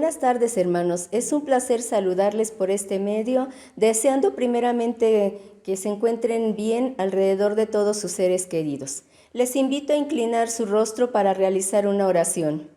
Buenas tardes, hermanos. Es un placer saludarles por este medio, deseando primeramente que se encuentren bien alrededor de todos sus seres queridos. Les invito a inclinar su rostro para realizar una oración.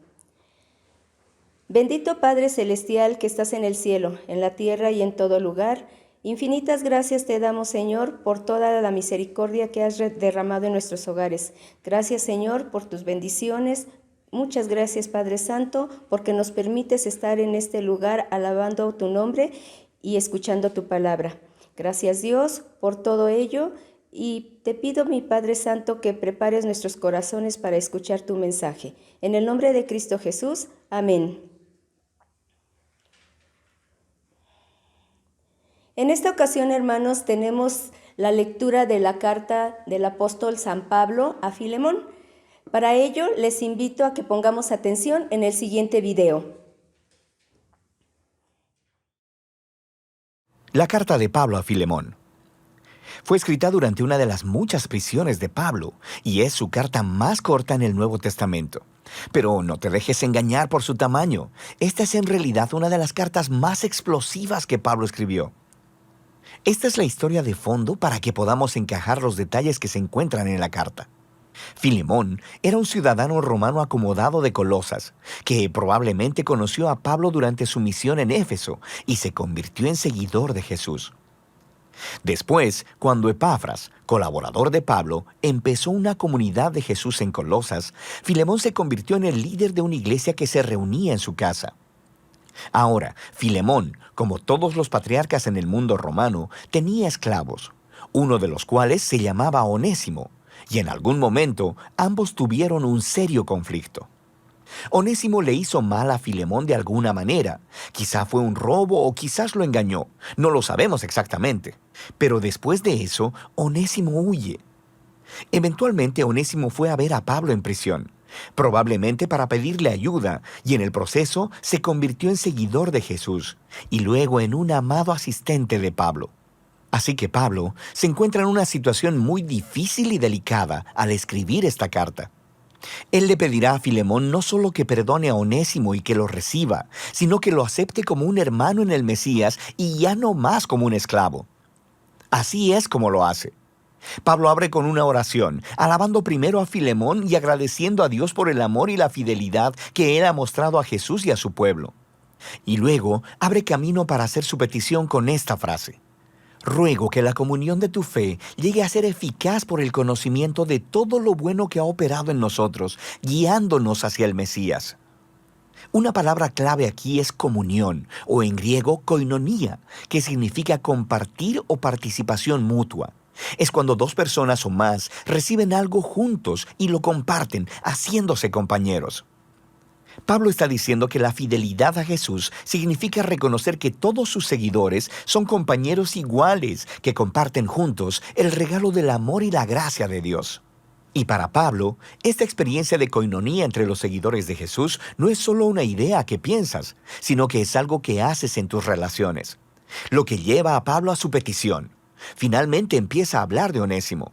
Bendito Padre Celestial que estás en el cielo, en la tierra y en todo lugar, infinitas gracias te damos, Señor, por toda la misericordia que has derramado en nuestros hogares. Gracias, Señor, por tus bendiciones. Muchas gracias, Padre Santo, porque nos permites estar en este lugar alabando tu nombre y escuchando tu palabra. Gracias, Dios, por todo ello, y te pido, mi Padre Santo, que prepares nuestros corazones para escuchar tu mensaje. En el nombre de Cristo Jesús, amén. En esta ocasión, hermanos, tenemos la lectura de la carta del apóstol San Pablo a Filemón. Para ello, les invito a que pongamos atención en el siguiente video. La carta de Pablo a Filemón. Fue escrita durante una de las muchas prisiones de Pablo, y es su carta más corta en el Nuevo Testamento. Pero no te dejes engañar por su tamaño. Esta es en realidad una de las cartas más explosivas que Pablo escribió. Esta es la historia de fondo para que podamos encajar los detalles que se encuentran en la carta. Filemón era un ciudadano romano acomodado de Colosas, que probablemente conoció a Pablo durante su misión en Éfeso y se convirtió en seguidor de Jesús. Después, cuando Epafras, colaborador de Pablo, empezó una comunidad de Jesús en Colosas, Filemón se convirtió en el líder de una iglesia que se reunía en su casa. Ahora, Filemón, como todos los patriarcas en el mundo romano, tenía esclavos, uno de los cuales se llamaba Onésimo, y en algún momento ambos tuvieron un serio conflicto. Onésimo le hizo mal a Filemón de alguna manera. Quizá fue un robo o quizás lo engañó. No lo sabemos exactamente. Pero después de eso, Onésimo huye. Eventualmente, Onésimo fue a ver a Pablo en prisión, probablemente para pedirle ayuda, y en el proceso se convirtió en seguidor de Jesús y luego en un amado asistente de Pablo. Así que Pablo se encuentra en una situación muy difícil y delicada al escribir esta carta. Él le pedirá a Filemón no solo que perdone a Onésimo y que lo reciba, sino que lo acepte como un hermano en el Mesías y ya no más como un esclavo. Así es como lo hace. Pablo abre con una oración, alabando primero a Filemón y agradeciendo a Dios por el amor y la fidelidad que él ha mostrado a Jesús y a su pueblo. Y luego abre camino para hacer su petición con esta frase: ruego que la comunión de tu fe llegue a ser eficaz por el conocimiento de todo lo bueno que ha operado en nosotros, guiándonos hacia el Mesías. Una palabra clave aquí es comunión, o en griego koinonía, que significa compartir o participación mutua. Es cuando dos personas o más reciben algo juntos y lo comparten, haciéndose compañeros. Pablo está diciendo que la fidelidad a Jesús significa reconocer que todos sus seguidores son compañeros iguales que comparten juntos el regalo del amor y la gracia de Dios. Y para Pablo, esta experiencia de coinonía entre los seguidores de Jesús no es solo una idea que piensas, sino que es algo que haces en tus relaciones. Lo que lleva a Pablo a su petición. Finalmente empieza a hablar de Onésimo.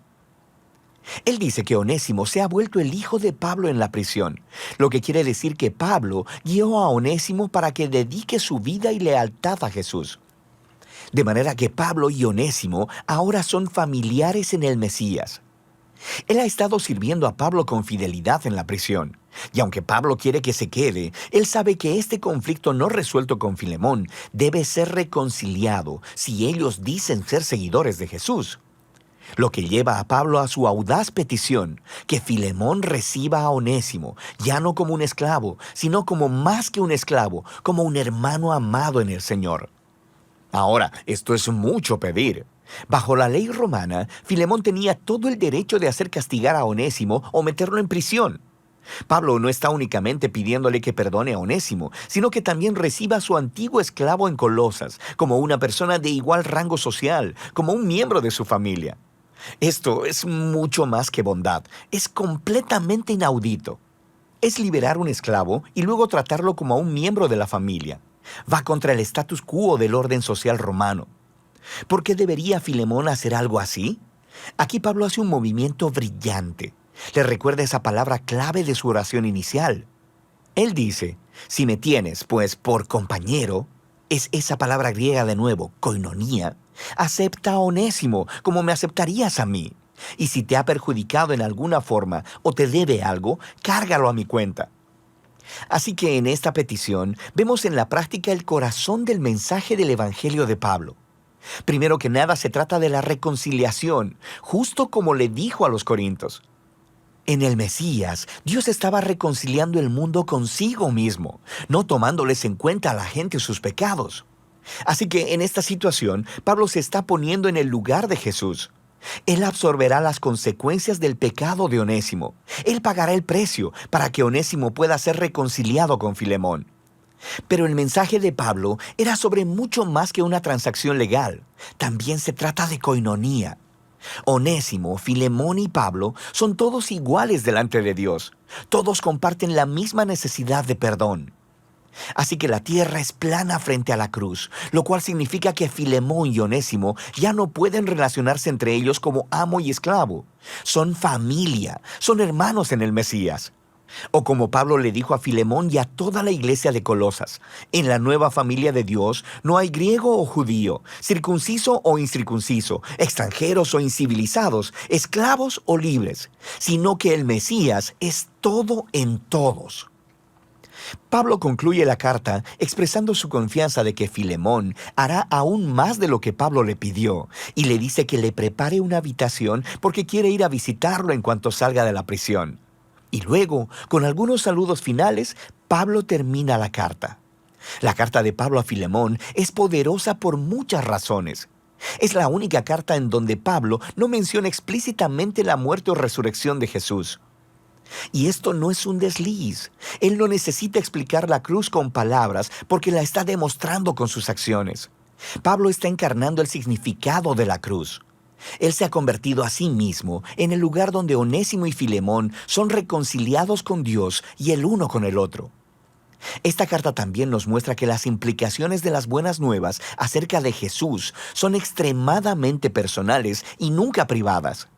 Él dice que Onésimo se ha vuelto el hijo de Pablo en la prisión, lo que quiere decir que Pablo guió a Onésimo para que dedique su vida y lealtad a Jesús. De manera que Pablo y Onésimo ahora son familiares en el Mesías. Él ha estado sirviendo a Pablo con fidelidad en la prisión, y aunque Pablo quiere que se quede, él sabe que este conflicto no resuelto con Filemón debe ser reconciliado si ellos dicen ser seguidores de Jesús. Lo que lleva a Pablo a su audaz petición, que Filemón reciba a Onésimo, ya no como un esclavo, sino como más que un esclavo, como un hermano amado en el Señor. Ahora, esto es mucho pedir. Bajo la ley romana, Filemón tenía todo el derecho de hacer castigar a Onésimo o meterlo en prisión. Pablo no está únicamente pidiéndole que perdone a Onésimo, sino que también reciba a su antiguo esclavo en Colosas, como una persona de igual rango social, como un miembro de su familia. Esto es mucho más que bondad, es completamente inaudito. Es liberar un esclavo y luego tratarlo como a un miembro de la familia. Va contra el status quo del orden social romano. ¿Por qué debería Filemón hacer algo así? Aquí Pablo hace un movimiento brillante. Le recuerda esa palabra clave de su oración inicial. Él dice, Si me tienes, pues, por compañero, es esa palabra griega de nuevo, koinonía, acepta a Onésimo como me aceptarías a mí. Y si te ha perjudicado en alguna forma o te debe algo, cárgalo a mi cuenta. Así que en esta petición vemos en la práctica el corazón del mensaje del Evangelio de Pablo. Primero que nada se trata de la reconciliación, justo como le dijo a los corintios. En el Mesías, Dios estaba reconciliando el mundo consigo mismo, no tomándoles en cuenta a la gente sus pecados. Así que en esta situación, Pablo se está poniendo en el lugar de Jesús. Él absorberá las consecuencias del pecado de Onésimo. Él pagará el precio para que Onésimo pueda ser reconciliado con Filemón. Pero el mensaje de Pablo era sobre mucho más que una transacción legal. También se trata de koinonía. Onésimo, Filemón y Pablo son todos iguales delante de Dios. Todos comparten la misma necesidad de perdón. Así que la tierra es plana frente a la cruz, lo cual significa que Filemón y Onésimo ya no pueden relacionarse entre ellos como amo y esclavo. Son familia, son hermanos en el Mesías. O como Pablo le dijo a Filemón y a toda la iglesia de Colosas, en la nueva familia de Dios no hay griego o judío, circunciso o incircunciso, extranjeros o incivilizados, esclavos o libres, sino que el Mesías es todo en todos. Pablo concluye la carta expresando su confianza de que Filemón hará aún más de lo que Pablo le pidió y le dice que le prepare una habitación porque quiere ir a visitarlo en cuanto salga de la prisión. Y luego, con algunos saludos finales, Pablo termina la carta. La carta de Pablo a Filemón es poderosa por muchas razones. Es la única carta en donde Pablo no menciona explícitamente la muerte o resurrección de Jesús. Y esto no es un desliz. Él no necesita explicar la cruz con palabras porque la está demostrando con sus acciones. Pablo está encarnando el significado de la cruz. Él se ha convertido a sí mismo en el lugar donde Onésimo y Filemón son reconciliados con Dios y el uno con el otro. Esta carta también nos muestra que las implicaciones de las buenas nuevas acerca de Jesús son extremadamente personales y nunca privadas.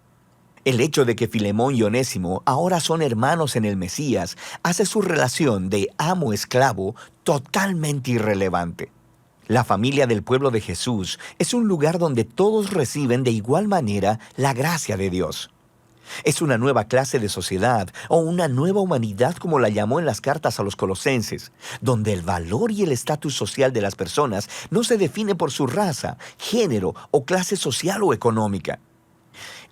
El hecho de que Filemón y Onésimo ahora son hermanos en el Mesías hace su relación de amo-esclavo totalmente irrelevante. La familia del pueblo de Jesús es un lugar donde todos reciben de igual manera la gracia de Dios. Es una nueva clase de sociedad o una nueva humanidad como la llamó en las cartas a los colosenses, donde el valor y el estatus social de las personas no se define por su raza, género o clase social o económica.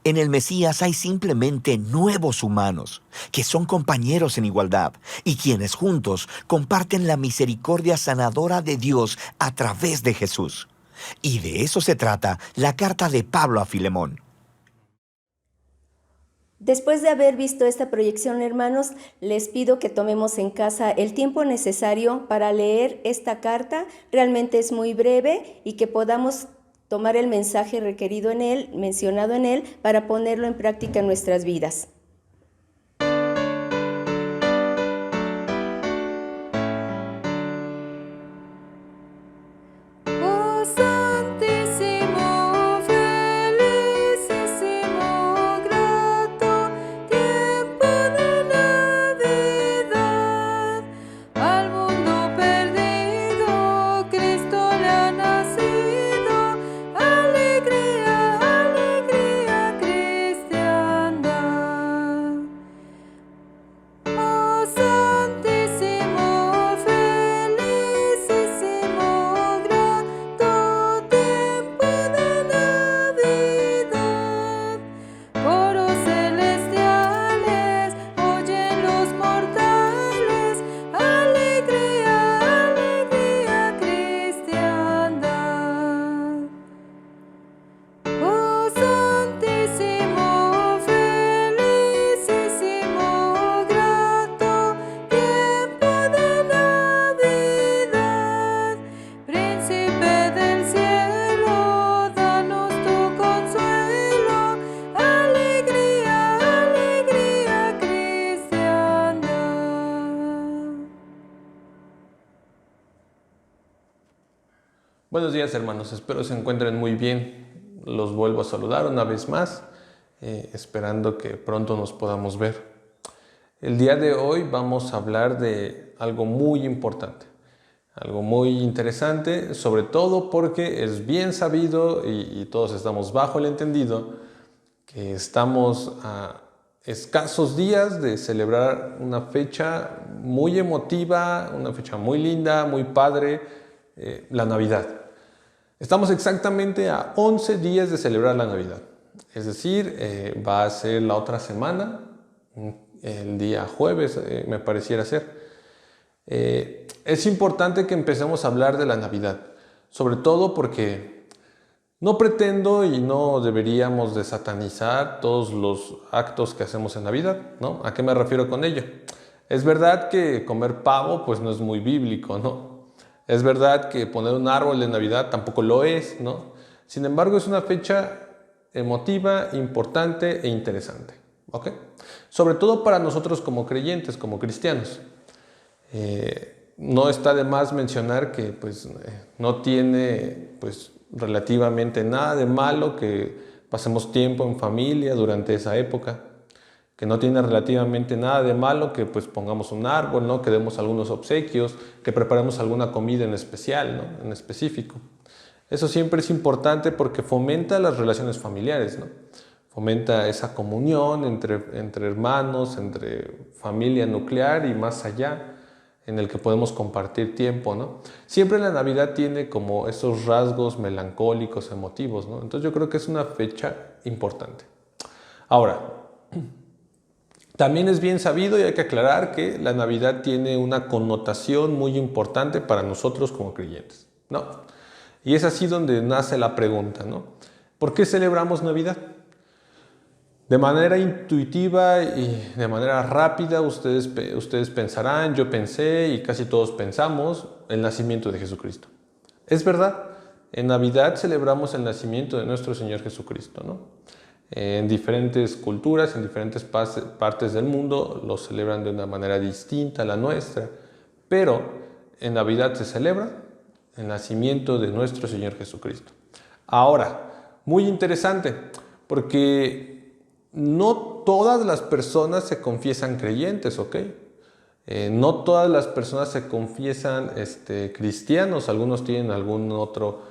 En el Mesías hay simplemente nuevos humanos, que son compañeros en igualdad y quienes juntos comparten la misericordia sanadora de Dios a través de Jesús. Y de eso se trata la carta de Pablo a Filemón. Después de haber visto esta proyección, hermanos, les pido que tomemos en casa el tiempo necesario para leer esta carta. Realmente es muy breve y que podamos tomar el mensaje requerido en él, mencionado en él, para ponerlo en práctica en nuestras vidas. Oh santísimo, felicísimo, grato tiempo de Navidad, al mundo perdido Cristo le ha nacido, alegría, alegría cristiana. Oh santísimo, felicísimo, grato tiempo de Navidad, coros celestiales oyen los mortales, alegría, alegría cristiana. Oh santísimo, felicísimo, grato tiempo de Navidad, príncipe del cielo, danos tu consuelo, alegría, alegría cristiana. Buenos días, hermanos, espero se encuentren muy bien. Los vuelvo a saludar una vez más, esperando que pronto nos podamos ver. El día de hoy vamos a hablar de algo muy importante, algo muy interesante, sobre todo porque es bien sabido y todos estamos bajo el entendido que estamos a escasos días de celebrar una fecha muy emotiva, una fecha muy linda, muy padre, la Navidad. Estamos exactamente a 11 días de celebrar la Navidad. Es decir, va a ser la otra semana, el día jueves, me pareciera ser. Es importante que empecemos a hablar de la Navidad, sobre todo porque no pretendo y no deberíamos de satanizar todos los actos que hacemos en Navidad, ¿no? ¿A qué me refiero con ello? Es verdad que comer pavo pues no es muy bíblico, ¿no? Es verdad que poner un árbol de Navidad tampoco lo es, ¿no? Sin embargo, es una fecha emotiva, importante e interesante, ¿ok? Sobre todo para nosotros como creyentes, como cristianos. No está de más mencionar que pues, no tiene pues, relativamente nada de malo que pasemos tiempo en familia durante esa época, que no tiene relativamente nada de malo que pues, pongamos un árbol, ¿no? Que demos algunos obsequios, que preparemos alguna comida en especial, ¿no? En específico. Eso siempre es importante porque fomenta las relaciones familiares, ¿no? Fomenta esa comunión entre hermanos, entre familia nuclear y más allá, en el que podemos compartir tiempo, ¿no? Siempre la Navidad tiene como esos rasgos melancólicos, emotivos, ¿no? Entonces yo creo que es una fecha importante. Ahora, también es bien sabido y hay que aclarar que la Navidad tiene una connotación muy importante para nosotros como creyentes, ¿no? Y es así donde nace la pregunta, ¿no? ¿Por qué celebramos Navidad? De manera intuitiva y de manera rápida ustedes pensarán, yo pensé y casi todos pensamos el nacimiento de Jesucristo. Es verdad, en Navidad celebramos el nacimiento de nuestro Señor Jesucristo, ¿no? En diferentes culturas, en diferentes partes del mundo lo celebran de una manera distinta a la nuestra, pero en Navidad se celebra el nacimiento de nuestro Señor Jesucristo. Ahora, muy interesante, porque no todas las personas se confiesan creyentes, ¿ok? No todas las personas se confiesan cristianos, algunos tienen algún otro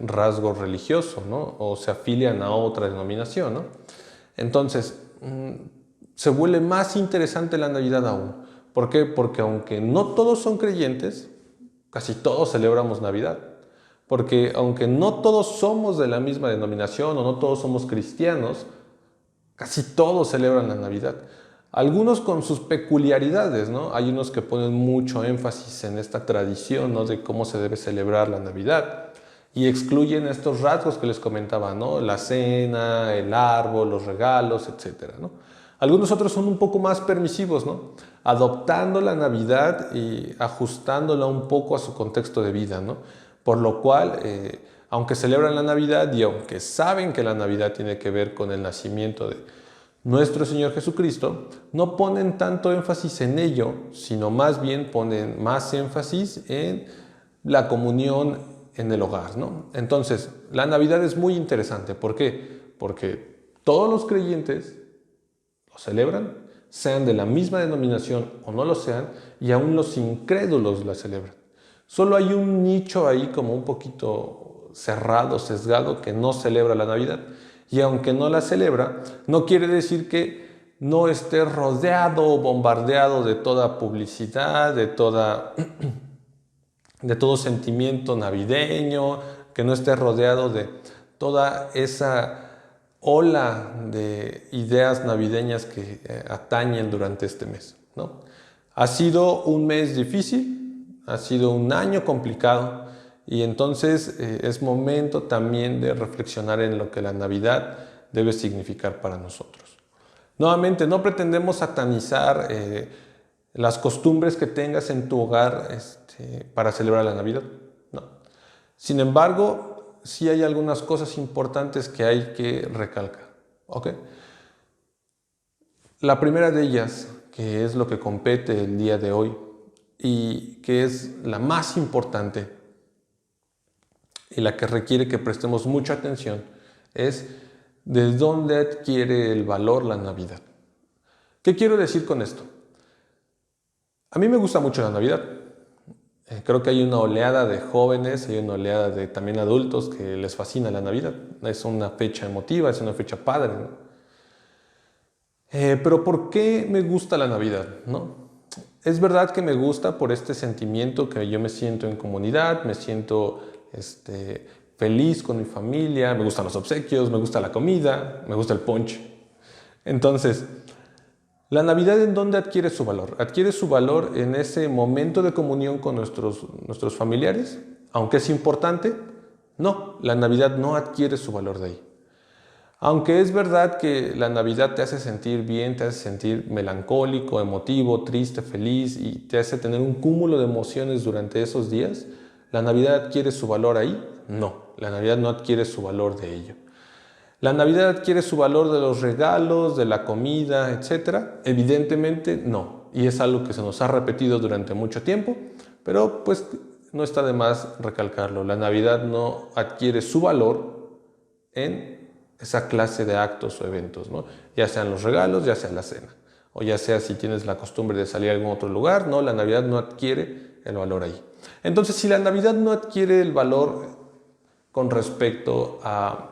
rasgo religioso, ¿no? O se afilian a otra denominación, ¿no? Entonces, se vuelve más interesante la Navidad aún. ¿Por qué? Porque aunque no todos son creyentes, casi todos celebramos Navidad. Porque aunque no todos somos de la misma denominación o no todos somos cristianos, casi todos celebran la Navidad. Algunos con sus peculiaridades, ¿no? Hay unos que ponen mucho énfasis en esta tradición, ¿no? De cómo se debe celebrar la Navidad y excluyen estos rasgos que les comentaba, ¿no? La cena, el árbol, los regalos, etcétera, ¿no? Algunos otros son un poco más permisivos, ¿no? Adoptando la Navidad y ajustándola un poco a su contexto de vida, ¿no? Por lo cual, aunque celebran la Navidad y aunque saben que la Navidad tiene que ver con el nacimiento de nuestro Señor Jesucristo, no ponen tanto énfasis en ello, sino más bien ponen más énfasis en la comunión en el hogar, ¿no? Entonces, la Navidad es muy interesante. ¿Por qué? Porque todos los creyentes lo celebran, sean de la misma denominación o no lo sean, y aún los incrédulos la celebran. Solo hay un nicho ahí como un poquito cerrado, sesgado, que no celebra la Navidad. Y aunque no la celebra, no quiere decir que no esté rodeado o bombardeado de toda publicidad, de todo sentimiento navideño, que no esté rodeado de toda esa ola de ideas navideñas que atañen durante este mes, ¿no? Ha sido un mes difícil, ha sido un año complicado y entonces es momento también de reflexionar en lo que la Navidad debe significar para nosotros. Nuevamente, no pretendemos satanizar las costumbres que tengas en tu hogar para celebrar la Navidad, no. Sin embargo, sí hay algunas cosas importantes que hay que recalcar, ¿ok? La primera de ellas, que es lo que compete el día de hoy y que es la más importante y la que requiere que prestemos mucha atención, es de dónde adquiere el valor la Navidad. ¿Qué quiero decir con esto? A mí me gusta mucho la Navidad. Creo que hay una oleada de jóvenes, hay una oleada de también adultos que les fascina la Navidad. Es una fecha emotiva, es una fecha padre, ¿no? Pero ¿por qué me gusta la Navidad, no? Es verdad que me gusta por este sentimiento que yo me siento en comunidad, me siento feliz con mi familia, me gustan los obsequios, me gusta la comida, me gusta el ponche. Entonces, ¿la Navidad en dónde adquiere su valor? Adquiere su valor en ese momento de comunión con nuestros familiares, aunque es importante. No, la Navidad no adquiere su valor de ahí. Aunque es verdad que la Navidad te hace sentir bien, te hace sentir melancólico, emotivo, triste, feliz y te hace tener un cúmulo de emociones durante esos días, ¿la Navidad adquiere su valor ahí? No, la Navidad no adquiere su valor de ello. ¿La Navidad adquiere su valor de los regalos, de la comida, etcétera? Evidentemente no, y es algo que se nos ha repetido durante mucho tiempo, pero pues no está de más recalcarlo. La Navidad no adquiere su valor en esa clase de actos o eventos, ¿no? Ya sean los regalos, ya sea la cena, o ya sea si tienes la costumbre de salir a algún otro lugar, no, la Navidad no adquiere el valor ahí. Entonces, si la Navidad no adquiere el valor con respecto a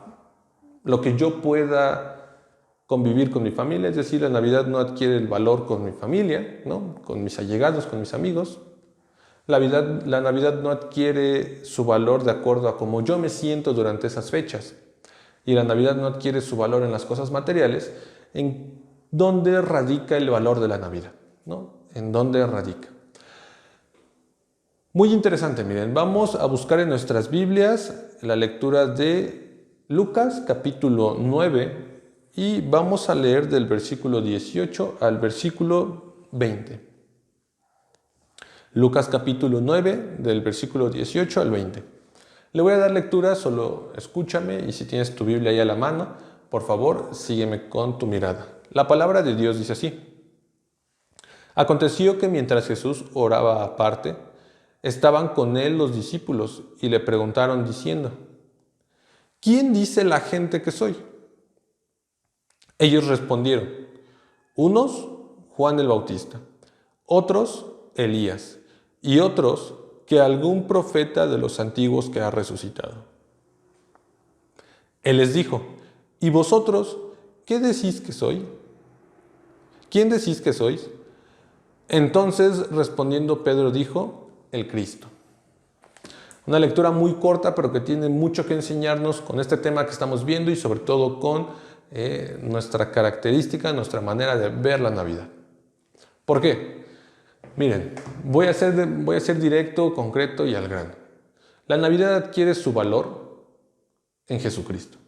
lo que yo pueda convivir con mi familia, es decir, la Navidad no adquiere el valor con mi familia, ¿no? Con mis allegados, con mis amigos, la Navidad no adquiere su valor de acuerdo a cómo yo me siento durante esas fechas. Y la Navidad no adquiere su valor en las cosas materiales. ¿En dónde radica el valor de la Navidad? ¿No? ¿En dónde radica? Muy interesante, miren, vamos a buscar en nuestras Biblias la lectura de Lucas capítulo 9 y vamos a leer del versículo 18 al versículo 20. Lucas capítulo 9 del versículo 18 al 20. Le voy a dar lectura, solo escúchame y si tienes tu Biblia ahí a la mano, por favor, sígueme con tu mirada. La palabra de Dios dice así. Aconteció que mientras Jesús oraba aparte, estaban con él los discípulos y le preguntaron diciendo, ¿quién dice la gente que soy? Ellos respondieron, unos, Juan el Bautista, otros, Elías, y otros, que algún profeta de los antiguos que ha resucitado. Él les dijo, ¿y vosotros qué decís que soy? ¿Quién decís que sois? Entonces, respondiendo Pedro dijo, el Cristo. Una lectura muy corta, pero que tiene mucho que enseñarnos con este tema que estamos viendo y sobre todo con nuestra característica, nuestra manera de ver la Navidad. ¿Por qué? Miren, voy a ser directo, concreto y al grano. La Navidad adquiere su valor en Jesucristo.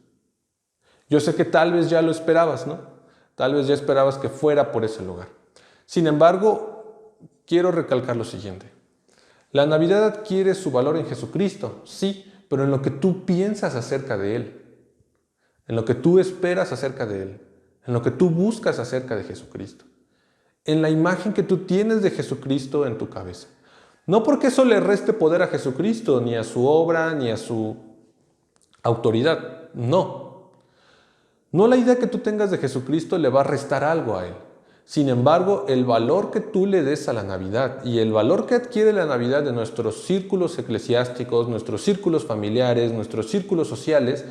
Yo sé que tal vez ya lo esperabas, ¿no? Tal vez ya esperabas que fuera por ese lugar. Sin embargo, quiero recalcar lo siguiente. La Navidad adquiere su valor en Jesucristo, sí, pero en lo que tú piensas acerca de Él, en lo que tú esperas acerca de Él, en lo que tú buscas acerca de Jesucristo. En la imagen que tú tienes de Jesucristo en tu cabeza. No porque eso le reste poder a Jesucristo, ni a su obra, ni a su autoridad. No. No la idea que tú tengas de Jesucristo le va a restar algo a Él. Sin embargo, el valor que tú le des a la Navidad y el valor que adquiere la Navidad de nuestros círculos eclesiásticos, nuestros círculos familiares, nuestros círculos sociales,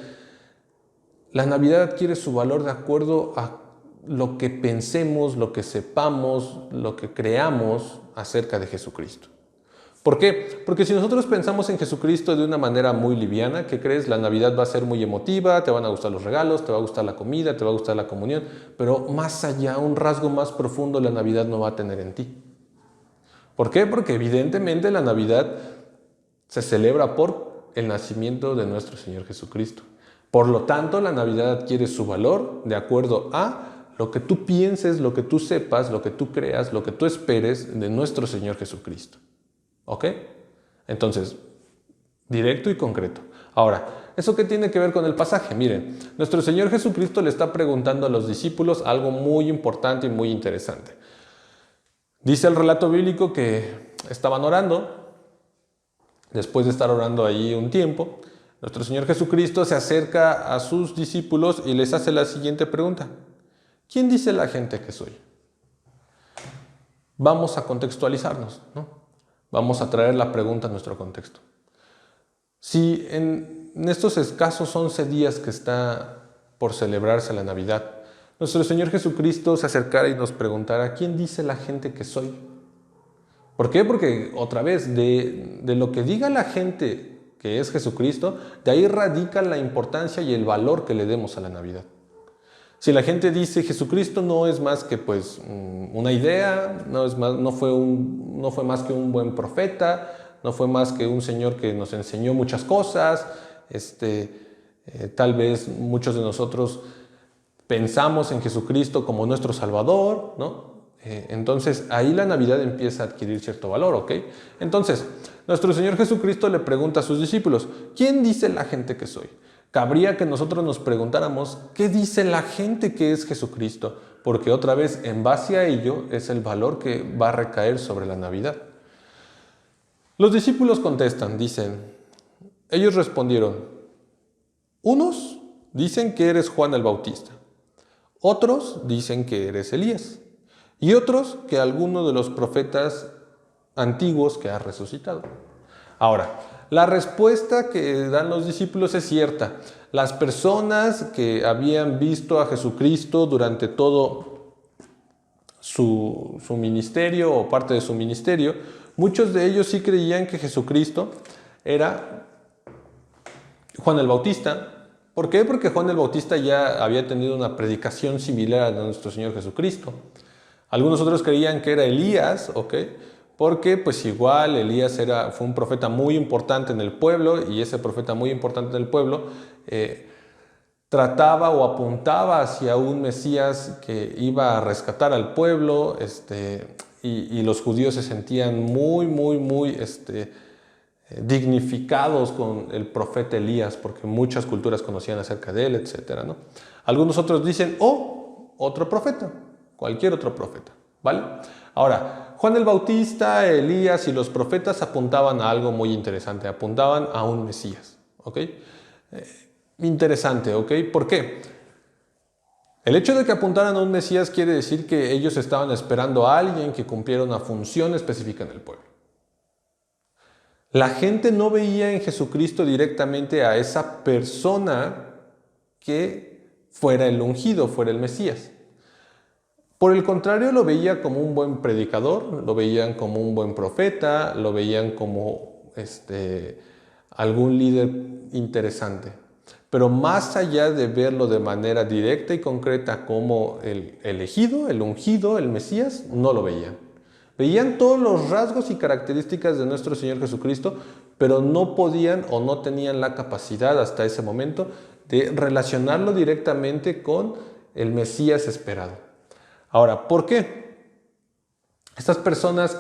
la Navidad adquiere su valor de acuerdo a lo que pensemos, lo que sepamos, lo que creamos acerca de Jesucristo. ¿Por qué? Porque si nosotros pensamos en Jesucristo de una manera muy liviana, ¿qué crees? La Navidad va a ser muy emotiva, te van a gustar los regalos, te va a gustar la comida, te va a gustar la comunión, pero más allá, un rasgo más profundo la Navidad no va a tener en ti. ¿Por qué? Porque evidentemente la Navidad se celebra por el nacimiento de nuestro Señor Jesucristo. Por lo tanto, la Navidad adquiere su valor de acuerdo a lo que tú pienses, lo que tú sepas, lo que tú creas, lo que tú esperes de nuestro Señor Jesucristo. ¿Ok? Entonces, directo y concreto. Ahora, ¿eso qué tiene que ver con el pasaje? Miren, nuestro Señor Jesucristo le está preguntando a los discípulos algo muy importante y muy interesante. Dice el relato bíblico que estaban orando. Después de estar orando ahí un tiempo, nuestro Señor Jesucristo se acerca a sus discípulos y les hace la siguiente pregunta. ¿Quién dice la gente que soy? vamos a contextualizarnos, ¿no? Vamos a traer la pregunta a nuestro contexto. Si en estos escasos 11 días que está por celebrarse la Navidad, nuestro Señor Jesucristo se acercara y nos preguntara, ¿quién dice la gente que soy? ¿Por qué? Porque otra vez, de lo que diga la gente que es Jesucristo, de ahí radica la importancia y el valor que le demos a la Navidad. Si la gente dice Jesucristo no es más que pues una idea, no fue más que un buen profeta, no fue más que un Señor que nos enseñó muchas cosas, tal vez muchos de nosotros pensamos en Jesucristo como nuestro Salvador, ¿no? Entonces ahí la Navidad empieza a adquirir cierto valor, ¿ok? Entonces, nuestro Señor Jesucristo le pregunta a sus discípulos, ¿quién dice la gente que soy? Cabría que nosotros nos preguntáramos, ¿qué dice la gente que es Jesucristo? Porque otra vez, en base a ello, es el valor que va a recaer sobre la Navidad. Los discípulos contestan, ellos respondieron, unos dicen que eres Juan el Bautista, otros dicen que eres Elías, y otros que alguno de los profetas antiguos que ha resucitado. Ahora, la respuesta que dan los discípulos es cierta. Las personas que habían visto a Jesucristo durante todo su ministerio o parte de su ministerio, muchos de ellos sí creían que Jesucristo era Juan el Bautista. ¿Por qué? Porque Juan el Bautista ya había tenido una predicación similar a nuestro Señor Jesucristo. Algunos otros creían que era Elías, ¿ok? Porque pues igual Elías fue un profeta muy importante en el pueblo y ese profeta muy importante en el pueblo trataba o apuntaba hacia un Mesías que iba a rescatar al pueblo y los judíos se sentían muy dignificados con el profeta Elías porque muchas culturas conocían acerca de él, etc., ¿no? Algunos otros dicen, otro profeta, cualquier otro profeta, ¿vale? Ahora, Juan el Bautista, Elías y los profetas apuntaban a algo muy interesante, apuntaban a un Mesías, ¿ok? Interesante, ¿ok? ¿Por qué? El hecho de que apuntaran a un Mesías quiere decir que ellos estaban esperando a alguien que cumpliera una función específica en el pueblo. La gente no veía en Jesucristo directamente a esa persona que fuera el ungido, fuera el Mesías. Por el contrario, lo veía como un buen predicador, lo veían como un buen profeta, lo veían como algún líder interesante. Pero más allá de verlo de manera directa y concreta como el elegido, el ungido, el Mesías, no lo veían. Veían todos los rasgos y características de nuestro Señor Jesucristo, pero no podían o no tenían la capacidad hasta ese momento de relacionarlo directamente con el Mesías esperado. Ahora, ¿por qué? Estas personas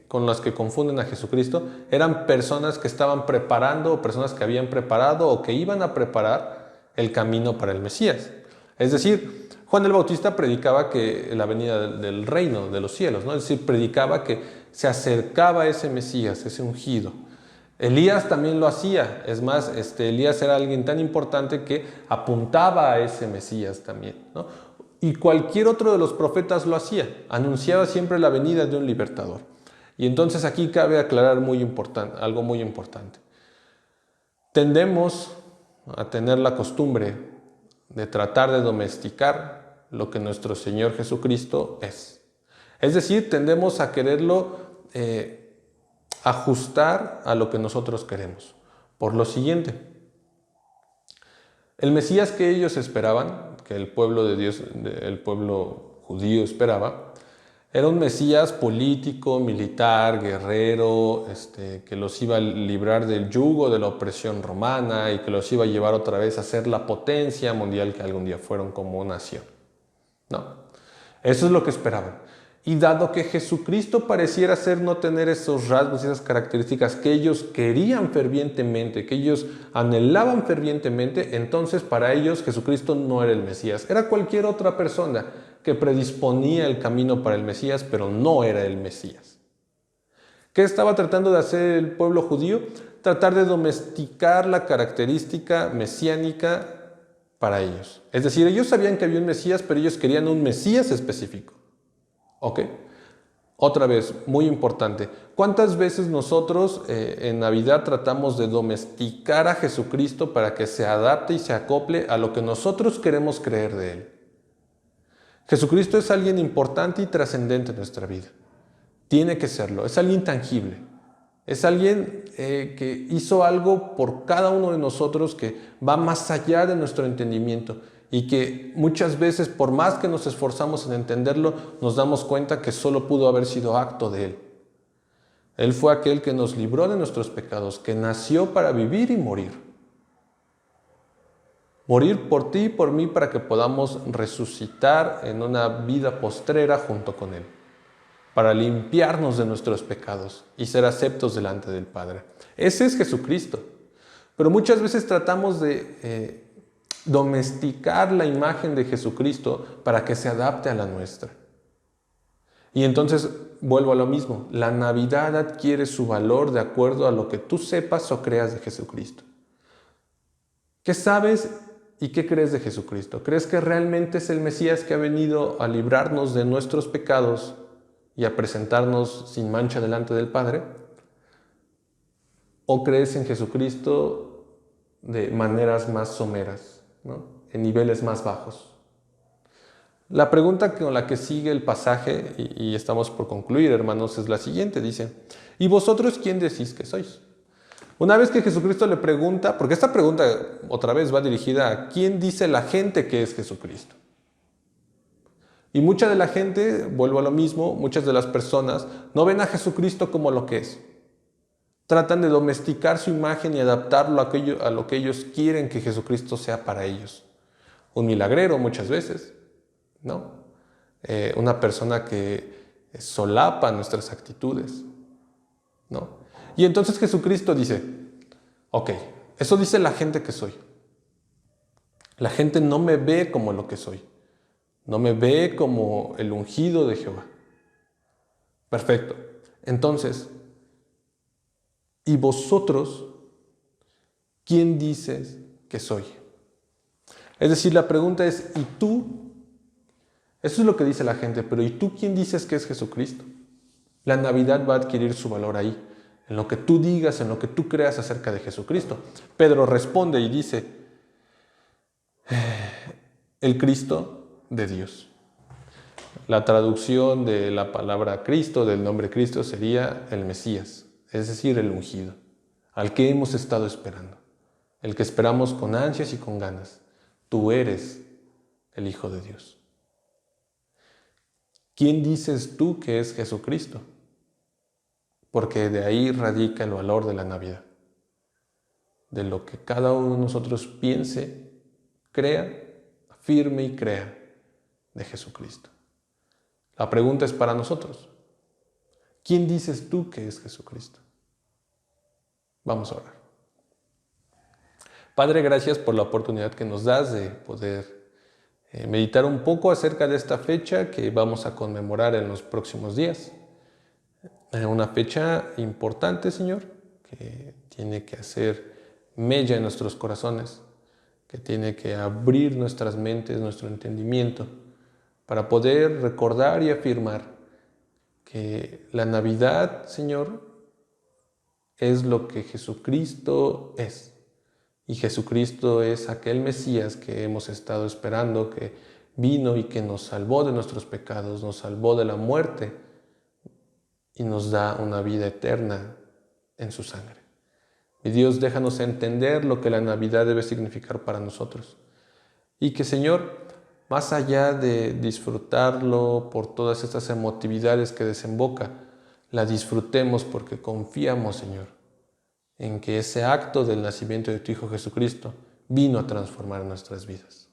con las que confunden a Jesucristo eran personas que estaban preparando o personas que habían preparado o que iban a preparar el camino para el Mesías. Es decir, Juan el Bautista predicaba que la venida del reino de los cielos, ¿no? Es decir, predicaba que se acercaba ese Mesías, ese ungido. Elías también lo hacía, es más, Elías era alguien tan importante que apuntaba a ese Mesías también, ¿no? Y cualquier otro de los profetas lo hacía, anunciaba siempre la venida de un libertador. Y entonces aquí cabe aclarar algo muy importante. Tendemos a tener la costumbre de tratar de domesticar lo que nuestro Señor Jesucristo es. Es decir, tendemos a quererlo ajustar a lo que nosotros queremos. Por lo siguiente, el Mesías que ellos esperaban, que el pueblo de Dios, el pueblo judío esperaba, era un Mesías político, militar, guerrero, que los iba a librar del yugo de la opresión romana y que los iba a llevar otra vez a ser la potencia mundial que algún día fueron como nación. No, eso es lo que esperaban. Y dado que Jesucristo pareciera ser no tener esos rasgos y esas características que ellos querían fervientemente, que ellos anhelaban fervientemente, entonces para ellos Jesucristo no era el Mesías. Era cualquier otra persona que predisponía el camino para el Mesías, pero no era el Mesías. ¿Qué estaba tratando de hacer el pueblo judío? Tratar de domesticar la característica mesiánica para ellos. Es decir, ellos sabían que había un Mesías, pero ellos querían un Mesías específico. ¿Ok? Otra vez, muy importante, ¿cuántas veces nosotros en Navidad tratamos de domesticar a Jesucristo para que se adapte y se acople a lo que nosotros queremos creer de Él? Jesucristo es alguien importante y trascendente en nuestra vida. Tiene que serlo, es alguien tangible. Es alguien que hizo algo por cada uno de nosotros que va más allá de nuestro entendimiento y que muchas veces, por más que nos esforzamos en entenderlo, nos damos cuenta que solo pudo haber sido acto de Él. Él fue aquel que nos libró de nuestros pecados, que nació para vivir y morir. Morir por ti y por mí para que podamos resucitar en una vida postrera junto con Él, para limpiarnos de nuestros pecados y ser aceptos delante del Padre. Ese es Jesucristo. Pero muchas veces tratamos de domesticar la imagen de Jesucristo para que se adapte a la nuestra. Y entonces vuelvo a lo mismo. La Navidad adquiere su valor de acuerdo a lo que tú sepas o creas de Jesucristo. ¿Qué sabes y qué crees de Jesucristo? ¿Crees que realmente es el Mesías que ha venido a librarnos de nuestros pecados y a presentarnos sin mancha delante del Padre? ¿O crees en Jesucristo de maneras más someras, ¿no? En niveles más bajos? La pregunta con la que sigue el pasaje, y estamos por concluir, hermanos, es la siguiente. Dice, ¿y vosotros quién decís que sois? Una vez que Jesucristo le pregunta, porque esta pregunta otra vez va dirigida a ¿quién dice la gente que es Jesucristo? Y mucha de la gente, vuelvo a lo mismo, muchas de las personas no ven a Jesucristo como lo que es. Tratan de domesticar su imagen y adaptarlo a lo que ellos quieren que Jesucristo sea para ellos. Un milagrero muchas veces, ¿no? Una persona que solapa nuestras actitudes, ¿no? Y entonces Jesucristo dice, ok, eso dice la gente que soy. La gente no me ve como lo que soy. No me ve como el ungido de Jehová. Perfecto. Entonces, ¿y vosotros quién dices que soy? Es decir, la pregunta es, ¿y tú? Eso es lo que dice la gente, pero ¿y tú quién dices que es Jesucristo? La Navidad va a adquirir su valor ahí, en lo que tú digas, en lo que tú creas acerca de Jesucristo. Pedro responde y dice, el Cristo de Dios. La traducción de la palabra Cristo, del nombre Cristo, sería el Mesías, es decir, el ungido, al que hemos estado esperando, el que esperamos con ansias y con ganas. Tú eres el Hijo de Dios. ¿Quién dices tú que es Jesucristo? Porque de ahí radica el valor de la Navidad, de lo que cada uno de nosotros piense, crea, afirme y crea de Jesucristo. La pregunta es para nosotros. ¿Quién dices tú que es Jesucristo? Vamos a orar. Padre, gracias por la oportunidad que nos das de poder meditar un poco acerca de esta fecha que vamos a conmemorar en los próximos días. Una fecha importante, Señor, que tiene que hacer mella en nuestros corazones, que tiene que abrir nuestras mentes, nuestro entendimiento, para poder recordar y afirmar que la Navidad, Señor, es lo que Jesucristo es. Y Jesucristo es aquel Mesías que hemos estado esperando, que vino y que nos salvó de nuestros pecados, nos salvó de la muerte y nos da una vida eterna en su sangre. Mi Dios, déjanos entender lo que la Navidad debe significar para nosotros. Y que, Señor, más allá de disfrutarlo por todas estas emotividades que desemboca, la disfrutemos porque confiamos, Señor, en que ese acto del nacimiento de tu Hijo Jesucristo vino a transformar nuestras vidas.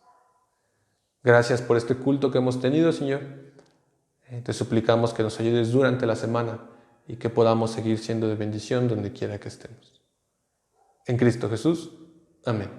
Gracias por este culto que hemos tenido, Señor. Te suplicamos que nos ayudes durante la semana y que podamos seguir siendo de bendición donde quiera que estemos. En Cristo Jesús. Amén.